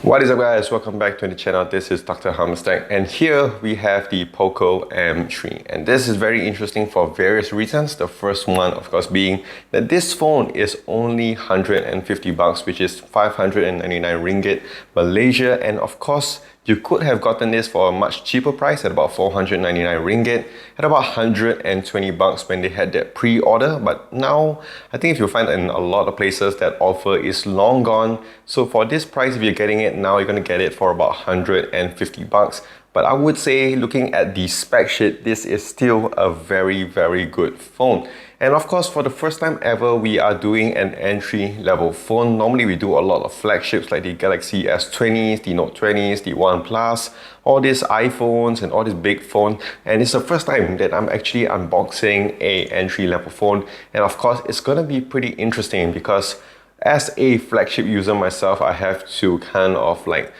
What is up guys, welcome back to the channel. This is Dr. Hammerstack and here we have the Poco M3 and this is very interesting for various reasons. The first one of course being that this phone is only 150 bucks, which is 599 ringgit Malaysia, and of course you could have gotten this for a much cheaper price at about 499 ringgit, at about 120 bucks when they had that pre-order. But now I think if you find in a lot of places that offer is long gone. So for this price, if you're getting it now, you're going to get it for about 150 bucks. But I would say, looking at the spec sheet, this is still a very good phone. And of course, for the first time ever, we are doing an entry-level phone. Normally, we do a lot of flagships like the Galaxy S20s, the Note 20s, the OnePlus, all these iPhones and all these big phones. And it's the first time that I'm actually unboxing a entry-level phone. And of course, it's gonna be pretty interesting because as a flagship user myself, I have to kind of like,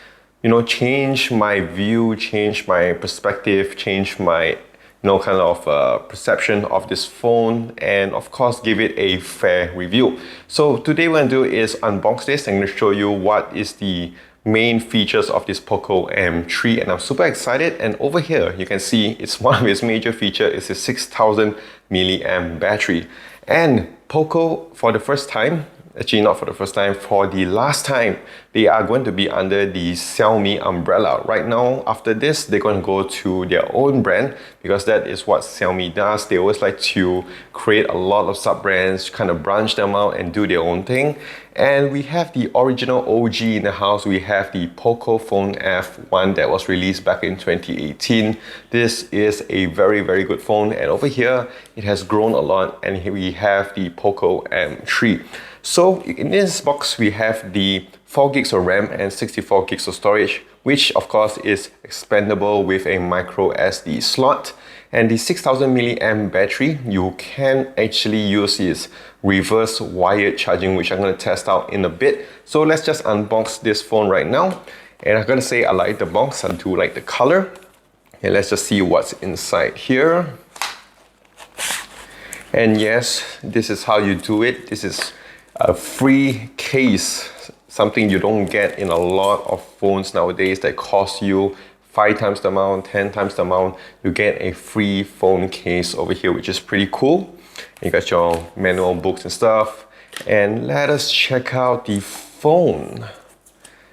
change my view, change my perspective, change my perception of this phone, and of course give it a fair review. So today what I'm going to do is unbox this and I'm going to show you what is the main features of this Poco M3, and I'm super excited. And over here you can see it's one of its major features is a 6000 milliamp battery. And Poco, for the first time, actually not for the first time, for the last time, they are going to be under the Xiaomi umbrella. Right now, after this, they're going to go to their own brand because that is what Xiaomi does. They always like to create a lot of sub-brands, kind of branch them out and do their own thing. And we have the original OG in the house. We have the Pocophone F1 that was released back in 2018. This is a very good phone. And over here, it has grown a lot. And here we have the Poco M3. So in this box, we have the 4 gigs of RAM and 64 gigs of storage, which of course is expandable with a micro SD slot. And the 6000 milliamp battery, you can actually use this reverse wired charging, which I'm going to test out in a bit. So let's just unbox this phone right now. And I'm going to say I like the box, I do like the color. And let's just see what's inside here. And yes, this is how you do it. This is a free case, something you don't get in a lot of phones nowadays that cost you 5 times the amount, 10 times the amount. You get a free phone case over here, which is pretty cool. You got your manual books and stuff. And let us check out the phone.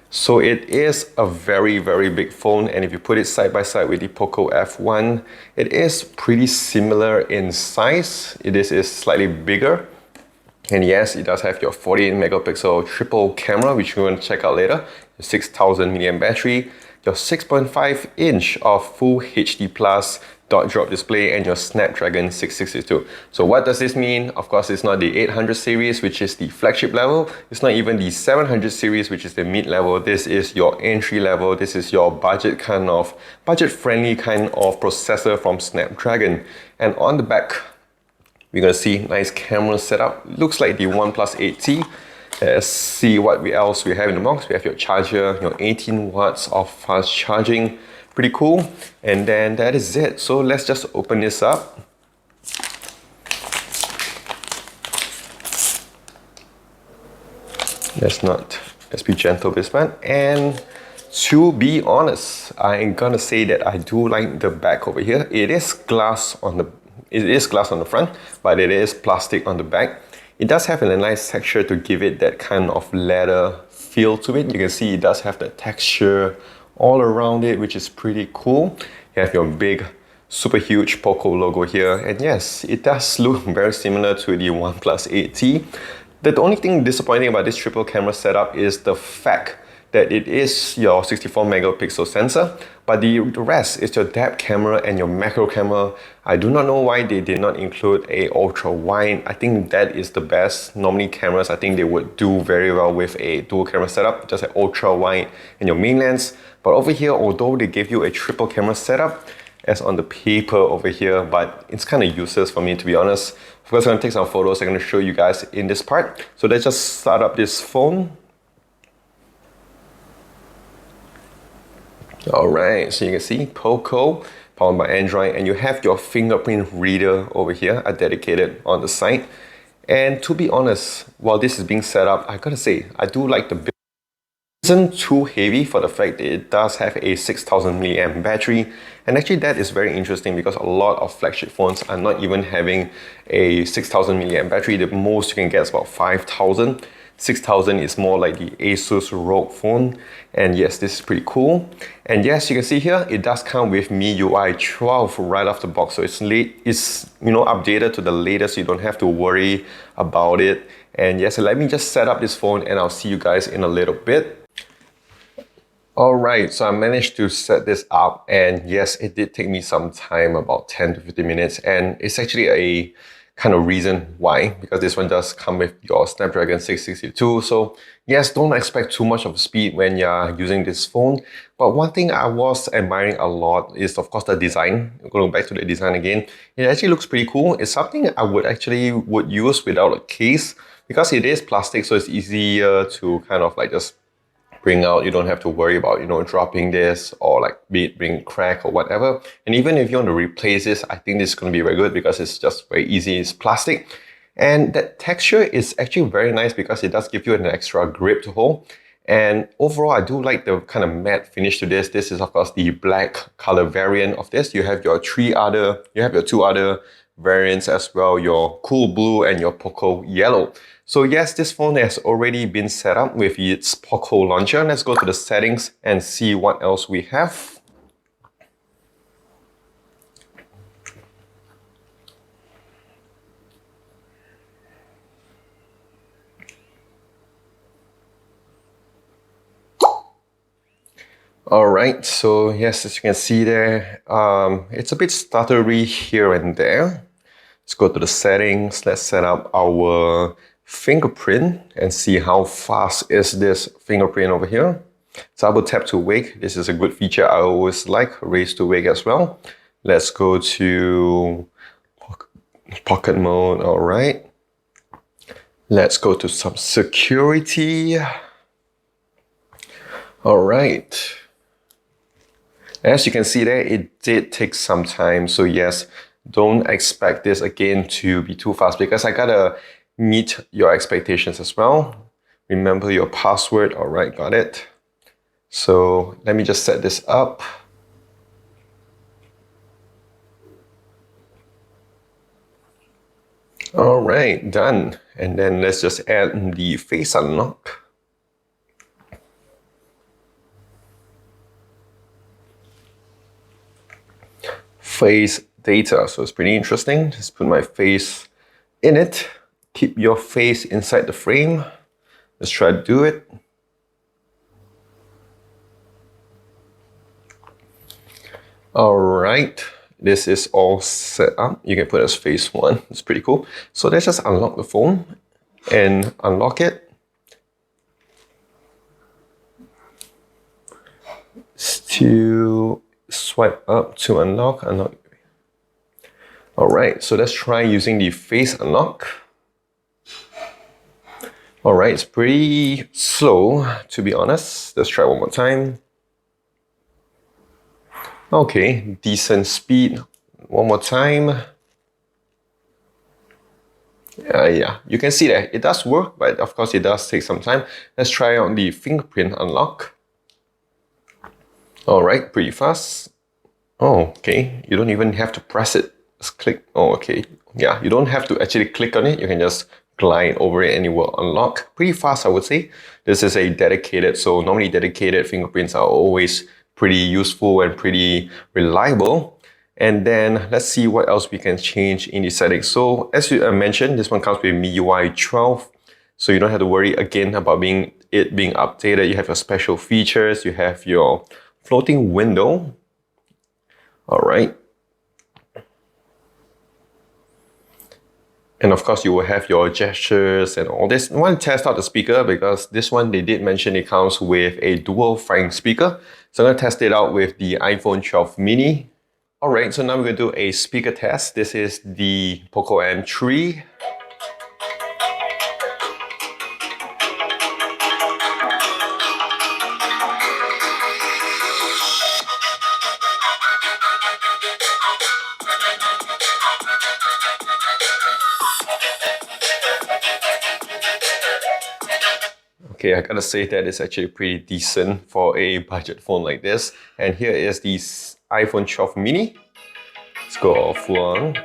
So it is a very big phone, and if you put it side by side with the Poco F1, it is pretty similar in size. It is slightly bigger. And yes, it does have your 48 megapixel triple camera, which we're going to check out later, your 6000 milliamp battery, your 6.5 inch of full HD plus dot drop display, and your Snapdragon 662. So what does this mean? Of course, it's not the 800 series, which is the flagship level. It's not even the 700 series, which is the mid level. This is your entry level. This is your budget friendly kind of processor from Snapdragon. And on the back, we're going to see nice camera setup. Looks like the OnePlus 8T. Let's see what else we have in the box. We have your charger, your 18 watts of fast charging. Pretty cool. And then that is it. So let's just open this up. Let's be gentle with this one. And to be honest, I'm gonna say that I do like the back over here. It is glass on the front, but it is plastic on the back. It does have a nice texture to give it that kind of leather feel to it. You can see it does have the texture all around it, which is pretty cool. You have your big, super huge Poco logo here. And yes, it does look very similar to the OnePlus 8T. The only thing disappointing about this triple camera setup is the fact that it is your 64 megapixel sensor, but the rest is your depth camera and your macro camera. I do not know why they did not include a ultra wide. I think that is the best. Normally cameras, I think they would do very well with a dual camera setup, just an ultra wide and your main lens. But over here, although they gave you a triple camera setup, as on the paper over here, but it's kind of useless for me, to be honest. Of course, I'm going to take some photos I'm going to show you guys in this part. So let's just start up this phone. Alright, so you can see Poco, powered by Android, and you have your fingerprint reader over here, dedicated on the side. And to be honest, while this is being set up, I gotta say, I do like the build. isn't too heavy for the fact that it does have a 6000 milliamp battery, and actually that is very interesting because a lot of flagship phones are not even having a 6000 milliamp battery. The most you can get is about 5000. 6000 is more like the Asus ROG phone, and yes, this is pretty cool. And yes, you can see here it does come with MIUI 12 right off the box, so it's updated to the latest. You don't have to worry about it. And yes, let me just set up this phone and I'll see you guys in a little bit. Alright, so I managed to set this up, and yes, it did take me some time, about 10 to 15 minutes, and it's actually a kind of reason why, because this one does come with your Snapdragon 662. So yes, don't expect too much of speed when you're using this phone. But one thing I was admiring a lot is, of course, the design. Going back to the design again, it actually looks pretty cool. It's something I would use without a case, because it is plastic, so it's easier to kind of like just bring out. You don't have to worry about, dropping this or like be it being cracked or whatever. And even if you want to replace this, I think this is going to be very good because it's just very easy. It's plastic. And that texture is actually very nice because it does give you an extra grip to hold. And overall, I do like the kind of matte finish to this. This is, of course, the black color variant of this. You have your two other variants as well, your cool blue and your Poco yellow. So yes, this phone has already been set up with its Poco launcher. Let's go to the settings and see what else we have. Alright, so yes, as you can see there, it's a bit stuttery here and there. Let's go to the settings. Let's set up our fingerprint and see how fast is this fingerprint over here. So I will tap to wake. This is a good feature I always like, raise to wake as well. Let's go to pocket mode. All right. Let's go to some security. All right. As you can see there, it did take some time. So yes, don't expect this again to be too fast because I gotta meet your expectations as well. Remember your password. All right, got it. So let me just set this up. All right, done. And then let's just add the face unlock. Face data, so it's pretty interesting. Just put my face in it. Keep your face inside the frame. Let's try to do it. All right, this is all set up. You can put it as face one. It's pretty cool. So let's just unlock the phone and unlock it. To swipe up to unlock. All right, so let's try using the face unlock. All right, it's pretty slow, to be honest. Let's try one more time. Okay, decent speed. One more time. Yeah, you can see that it does work, but of course it does take some time. Let's try on the fingerprint unlock. All right, pretty fast. Oh, okay, you don't even have to press it. Just click. Oh, okay. Yeah, you don't have to actually click on it. You can just glide over it and it will unlock pretty fast, I would say. This is a dedicated, so normally dedicated fingerprints are always pretty useful and pretty reliable. And then let's see what else we can change in the settings. So as you mentioned, this one comes with MIUI 12. So you don't have to worry again about it being updated. You have your special features. You have your floating window. All right. And of course, you will have your gestures and all this. I want to test out the speaker because this one, they did mention it comes with a dual frame speaker. So I'm going to test it out with the iPhone 12 mini. All right, so now we're going to do a speaker test. This is the Poco M3. Okay, I gotta say that it's actually pretty decent for a budget phone like this. And here is the iPhone 12 mini. Let's go full on.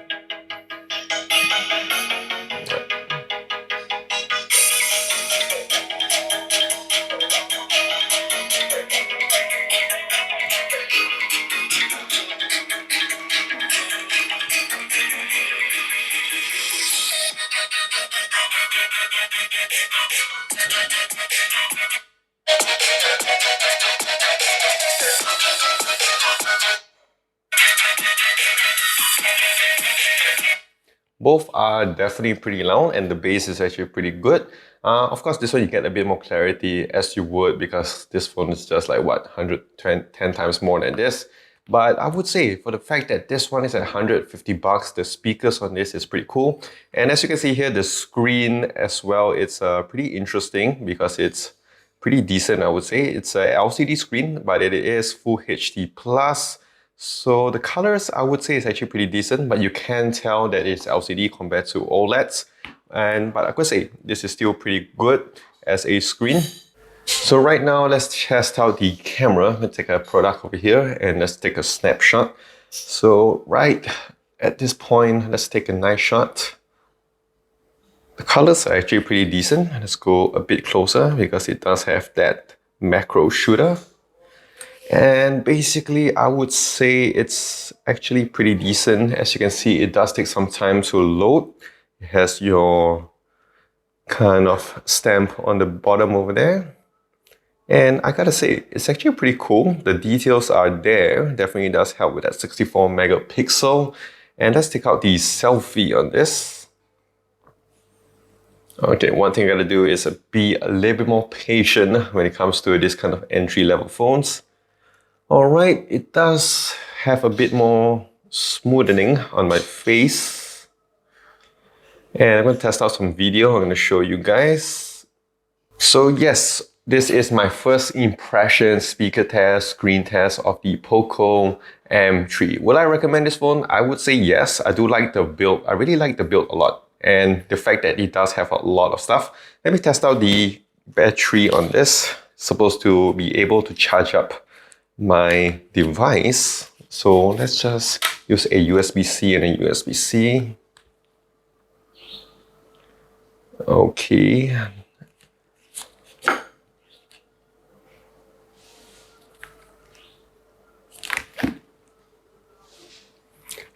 Both are definitely pretty loud and the bass is actually pretty good. Of course, this one you get a bit more clarity as you would because this phone is just like what, 110 times more than this. But I would say for the fact that this one is at 150 bucks, the speakers on this is pretty cool. And as you can see here, the screen as well, it's pretty interesting because it's pretty decent, I would say. It's a LCD screen, but it is Full HD Plus. So the colors, I would say, is actually pretty decent, but you can tell that it's LCD compared to OLEDs. But I could say this is still pretty good as a screen. So right now, let's test out the camera. Let's take a product over here and let's take a snapshot. So right at this point, let's take a nice shot. The colors are actually pretty decent. Let's go a bit closer because it does have that macro shooter. And basically, I would say it's actually pretty decent. As you can see, it does take some time to load. It has your kind of stamp on the bottom over there. And I gotta say, it's actually pretty cool. The details are there. Definitely does help with that 64 megapixel. And let's take out the selfie on this. Okay, one thing I gotta do is be a little bit more patient when it comes to this kind of entry-level phones. Alright, it does have a bit more smoothing on my face. And I'm going to test out some video. I'm going to show you guys. So yes, this is my first impression speaker test, screen test of the Poco M3. Would I recommend this phone? I would say yes. I do like the build. I really like the build a lot. And the fact that it does have a lot of stuff. Let me test out the battery on this. It's supposed to be able to charge up my device. So let's just use a USB-C and a USB-C. Okay.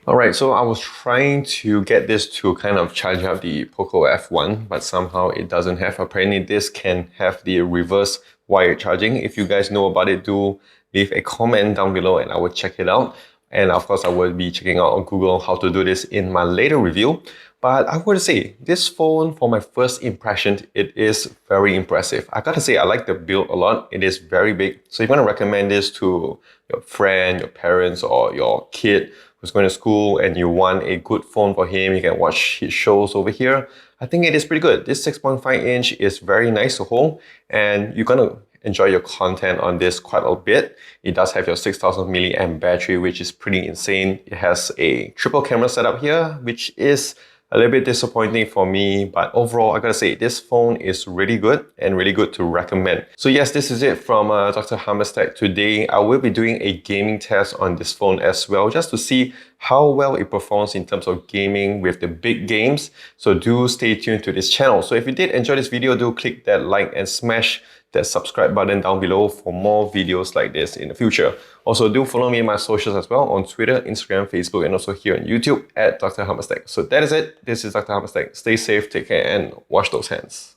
Alright, so I was trying to get this to kind of charge up the Poco F1, but somehow it doesn't have. Apparently this can have the reverse wired charging. If you guys know about it, do leave a comment down below and I will check it out. And of course, I will be checking out on Google how to do this in my later review. But I would say this phone, for my first impression, it is very impressive. I gotta say, I like the build a lot. It is very big. So if you want to recommend this to your friend, your parents, or your kid who's going to school and you want a good phone for him, you can watch his shows over here. I think it is pretty good. This 6.5 inch is very nice to hold and you're gonna enjoy your content on this quite a bit. It does have your 6000 milliamp battery, which is pretty insane. It has a triple camera setup here, which is a little bit disappointing for me, but overall, I gotta say, this phone is really good and really good to recommend. So yes, this is it from Dr. Hammerstack today. I will be doing a gaming test on this phone as well, just to see how well it performs in terms of gaming with the big games. So do stay tuned to this channel. So if you did enjoy this video, do click that like and smash that subscribe button down below for more videos like this in the future. Also, do follow me on my socials as well on Twitter, Instagram, Facebook, and also here on YouTube at Dr. Hammerstack. So that is it. This is Dr. Hammerstack. Stay safe, take care, and wash those hands.